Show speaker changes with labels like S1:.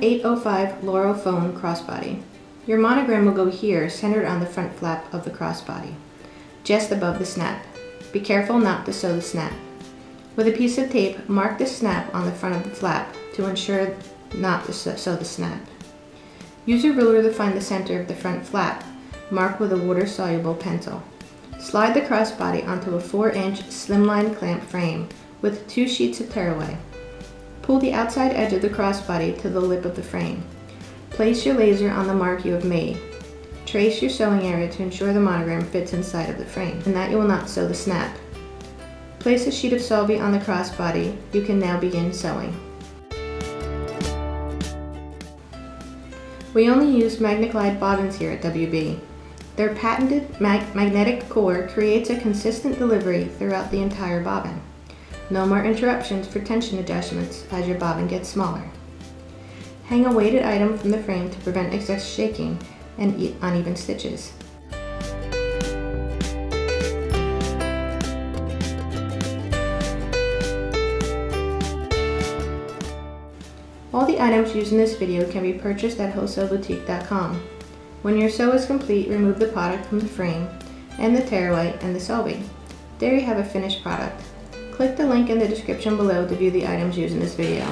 S1: M805 Laurel Phone Crossbody. Your monogram will go here, centered on the front flap of the crossbody, just above the snap. Be careful not to sew the snap. With a piece of tape, mark the snap on the front of the flap to ensure not to sew the snap. Use a ruler to find the center of the front flap, marked with a water-soluble pencil. Slide the crossbody onto a 4-inch slimline clamp frame with 2 sheets of tearaway. Pull the outside edge of the crossbody to the lip of the frame. Place your laser on the mark you have made. Trace your sewing area to ensure the monogram fits inside of the frame and that you will not sew the snap. Place a sheet of solvay on the crossbody. You can now begin sewing. We only use MagnaGlide bobbins here at WB. Their patented magnetic core creates a consistent delivery throughout the entire bobbin. No more interruptions for tension adjustments as your bobbin gets smaller. Hang a weighted item from the frame to prevent excess shaking and uneven stitches. All the items used in this video can be purchased at wholesale-boutique.com. When your sew is complete, remove the product from the frame and the tearaway and the solvay. There you have a finished product. Click the link in the description below to view the items used in this video.